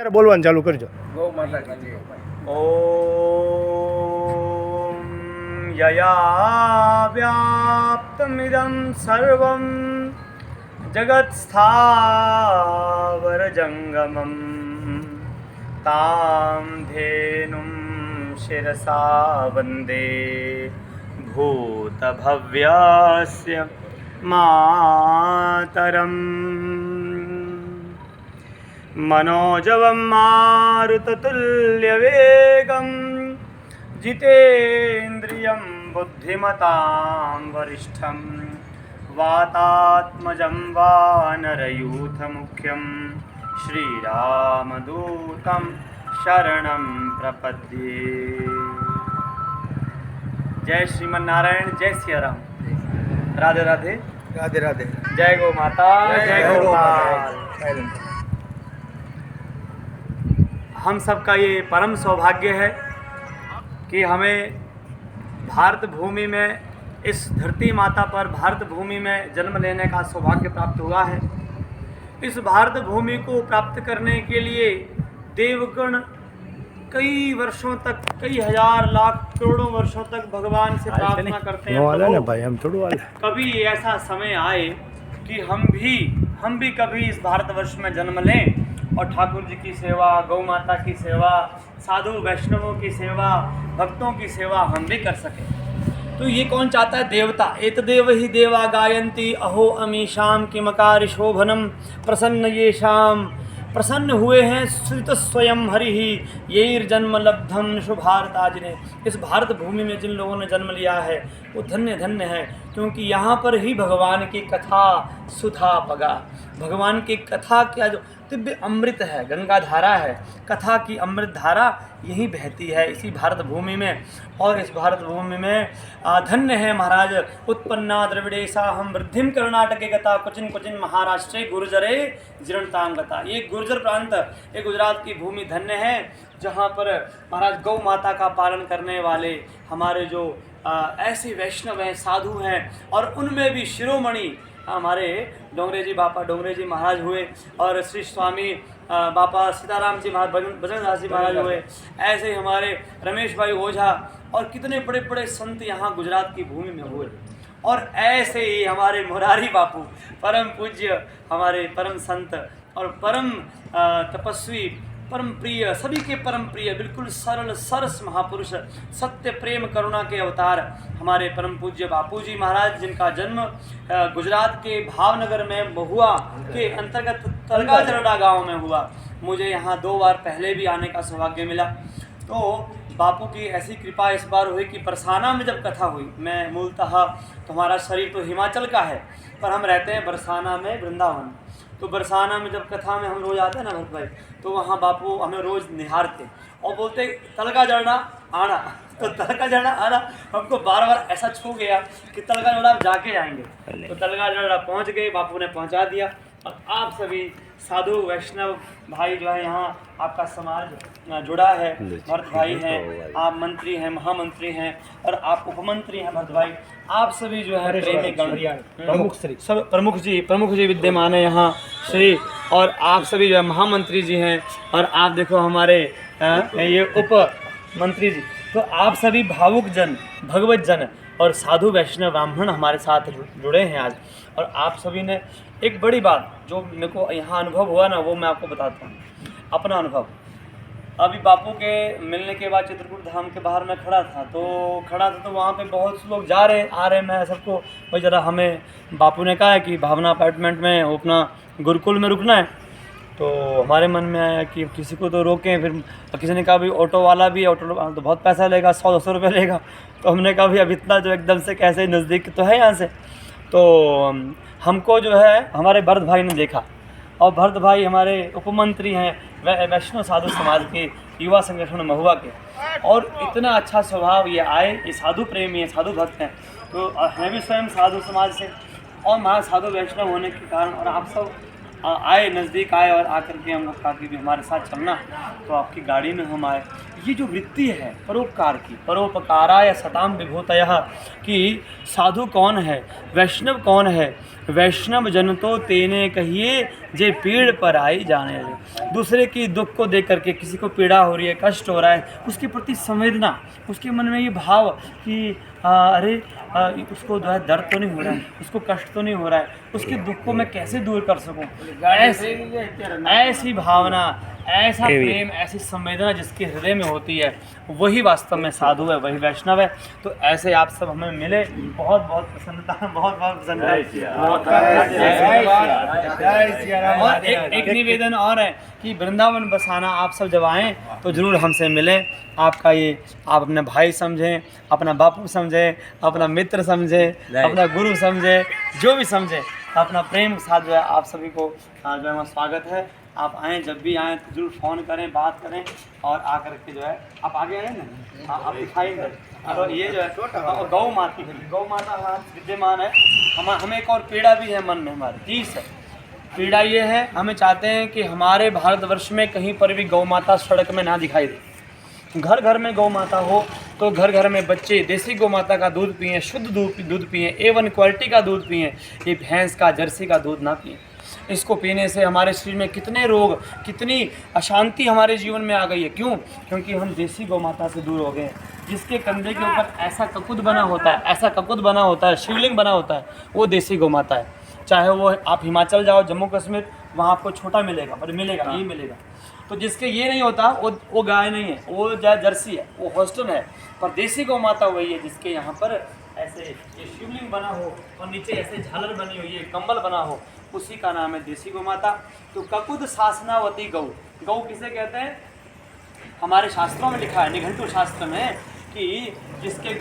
બોલવાનું ચાલુ કરજો. ગૌ માતા કી જય. ॐ यया व्याप्तमिदं सर्वं जगत्स्थावरजङ्गमं तां धेनुं शिरसा वन्दे भूतभव्यस्य मातरम् मनोजवं मारुततुल्यवेगं जितेन्द्रियं बुद्धिमतां वरिष्ठं वातात्मजं वानरयूथमुख्यं श्रीरामदूतं शरणं प्रपद्ये। जय श्रीमन्नारायण, जय सिया राम। राधे राधे। રાધે રાધે. जय गौ माता, जय गौ माता। हम सबका ये परम सौभाग्य है कि हमें भारत भूमि में, इस धरती माता पर भारत भूमि में जन्म लेने का सौभाग्य प्राप्त हुआ है। इस भारत भूमि को प्राप्त करने के लिए देवगण कई वर्षों तक, कई हजार लाख करोड़ों वर्षों तक भगवान से प्रार्थना करते हैं। ભાઈ આમ થોડું હાલે. कभी ऐसा समय आए कि हम भी कभी इस भारतवर्ष में जन्म लें और ठाकुर जी की सेवा, गौ माता की सेवा, साधु वैष्णवों की सेवा, भक्तों की सेवा हम भी कर सकें। तो ये कौन चाहता है? देवता। एतदेव ही देवा गायन्ति अहो अमीशाम किमकार शोभनम प्रसन्न येषाम। प्रसन्न हुए हैं श्रुत स्वयं हरि ही येर जन्म लब्धम शुभारताजिने। इस भारत भूमि में जिन लोगों ने जन्म लिया है वो धन्य धन्य है, क्योंकि यहाँ पर ही भगवान की कथा सुधा पगा। भगवान की कथा का जो दिव्य अमृत है, गंगा धारा है, कथा की अमृत धारा यही बहती है इसी भारत भूमि में। और इस भारत भूमि में धन्य है महाराज उत्पन्ना द्रविड़ेशा हम वृद्धिम कर्नाटके गता क्वचिन क्वचिन महाराष्ट्रे गुर्जरे जीर्णतांगता। ये गुर्जर प्रांत, ये गुजरात की भूमि धन्य है, जहाँ पर महाराज गौ माता का पालन करने वाले हमारे जो ऐसे वैष्णव हैं, साधु हैं, और उनमें भी शिरोमणि हमारे डोंगरे जी बापा डोंगरे जी महाराज हुए, और श्री स्वामी बापा सीताराम जी महाराज, बजरंगदास जी महाराज हुए। ऐसे ही हमारे रमेश भाई ओझा और कितने बड़े बड़े संत यहाँ गुजरात की भूमि में हुए। और ऐसे ही हमारे मुरारी बापू परम पूज्य, हमारे परम संत और परम तपस्वी, परम प्रिय, सभी के परम प्रिय, बिल्कुल सरल सरस महापुरुष, सत्य प्रेम करुणा के अवतार हमारे परम पूज्य बापूजी महाराज, जिनका जन्म गुजरात के भावनगर में महुआ के अंतर्गत तलगा जरडा गाँव में हुआ। मुझे यहाँ 2 बार पहले भी आने का सौभाग्य मिला। तो बापू की ऐसी कृपा इस बार हुई कि बरसाना में जब कथा हुई, मैं मूलतः तो हमारा शरीर तो हिमाचल का है, पर हम रहते हैं बरसाना में, वृंदावन। तो बरसाना में जब कथा में हम रोज़ आते हैं ना भक्त भाई, तो वहाँ बापू हमें रोज़ निहारते और बोलते तलगा जड़ना आना। तो तलगा जड़ना आना हमको बार बार ऐसा छू गया कि तलगा जड़ा आप जाके आएंगे। तो तलगा जड़ा पहुँच गए, बापू ने पहुँचा दिया। और आप सभी साधु वैष्णव भाई जो है, यहाँ आपका समाज जुड़ा है, भरत भाई हैं, आप मंत्री हैं, महामंत्री हैं, और आप उपमंत्री हैं भरत भाई। आप सभी जो है प्रेमी गण, प्रमुख श्री, सब प्रमुख जी विद्यमान है यहाँ श्री, और आप सभी जो है महामंत्री जी हैं, और आप देखो हमारे ये उप मंत्री जी। तो आप सभी भावुक जन, भगवत जन और साधु वैष्णव ब्राह्मण हमारे साथ जुड़े हैं आज। और आप सभी ने एक बड़ी बात जो मेरे को यहाँ अनुभव हुआ ना, वो मैं आपको बताता हूँ अपना अनुभव। अभी बापू के मिलने के बाद चित्रकूट धाम के बाहर मैं खड़ा था तो वहाँ पे बहुत से लोग जा रहे आ रहे। मैं सबको भाई ज़रा, हमें बापू ने कहा है कि भावना अपार्टमेंट में अपना गुरुकुल में रुकना है। तो हमारे मन में आया कि किसी को तो रोकें। फिर किसी ने कहा भाई ऑटो वाला भी है, ऑटो तो बहुत पैसा लेगा, 100-200 रुपये लेगा। तो हमने कहा भाई अब इतना जो एकदम से कैसे, नज़दीक तो है यहाँ से। तो हमको जो है हमारे भरत भाई ने देखा, और भरत भाई हमारे उपमंत्री हैं वैष्णव साधु समाज के, युवा संगठन महुआ के, और इतना अच्छा स्वभाव ये आए, ये साधु प्रेमी हैं, साधु भक्त हैं। तो मैं भी स्वयं साधु समाज से और महा साधु वैष्णव होने के कारण, और आप सब आए, नज़दीक आए और आकर के हमको कहा कि भी हमारे साथ चलना, तो आपकी गाड़ी में हम आए। ये जो वृत्ति है परोपकार की, परोपकाराय सताम विभूतयः, कि साधु कौन है, वैष्णव कौन है, वैष्णव जन तो तेने कहिए जे पीड़ पर आई जाने लगे। दूसरे की दुख को देख करके, किसी को पीड़ा हो रही है, कष्ट हो रहा है, उसके प्रति संवेदना, उसके मन में ये भाव कि अरे उसको जो है दर्द तो नहीं हो रहा है, उसको कष्ट तो नहीं हो रहा है, उसके दुख को मैं कैसे दूर कर सकूं, ऐसी भावना, ऐसा प्रेम, ऐसी संवेदना जिसके हृदय में होती है, वही वास्तव में साधु है, वही वैष्णव है। तो ऐसे आप सब हमें मिले, बहुत बहुत प्रसन्नता, बहुत बहुत प्रसन्नता। और एक निवेदन और है कि वृंदावन बसाना आप सब जब आएँ तो ज़रूर हमसे मिलें। आपका ये, आप अपने भाई समझें, अपना बापू समझें, अपना मित्र समझें, अपना गुरु समझें, जो भी समझें, अपना प्रेम के साथ जो है आप सभी को जो है स्वागत है। आप आएँ, जब भी आएँ तो ज़रूर फ़ोन करें, बात करें, और आकर के जो है आप आगे आए ना, आप दिखाएंगे। तो ये जो है गौ माता हमारा विद्यमान है। हमें एक और पीड़ा भी है मन में हमारे, तीस है पीड़ा। ये है, हमें चाहते हैं कि हमारे भारतवर्ष में कहीं पर भी गौ माता सड़क में ना दिखाई दे। घर घर में गौ माता हो तो घर घर में बच्चे देसी गौ माता का दूध पिएं, शुद्ध दूध पिएं, A1 क्वालिटी का दूध पिएं। ये भैंस का, जर्सी का दूध ना पिएं। इसको पीने से हमारे शरीर में कितने रोग, कितनी अशांति हमारे जीवन में आ गई है। क्यों? क्योंकि हम देसी गौ माता से दूर हो गए हैं। जिसके कंधे के ऊपर ऐसा ककुद बना होता है, ऐसा ककुद बना होता है, शिवलिंग बना होता है, वो देसी गौ माता है। चाहे वो आप हिमाचल जाओ, जम्मू कश्मीर, वहाँ आपको छोटा मिलेगा, पर मिलेगा, ये मिलेगा। तो जिसके ये नहीं होता वो गाय नहीं है, वो जर्सी है, वो हॉस्टन है। पर देसी गौ माता वही है जिसके यहाँ पर ऐसे ये शिवलिंग बना हो और नीचे ऐसे झालर बनी हुई है, कंबल बना हो, उसी का नाम है देसी गौ माता। तो ककुद शासनावती गौ, गौ किसे कहते हैं? हमारे शास्त्रों में लिखा है, निघंटु शास्त्र में, कि जिसके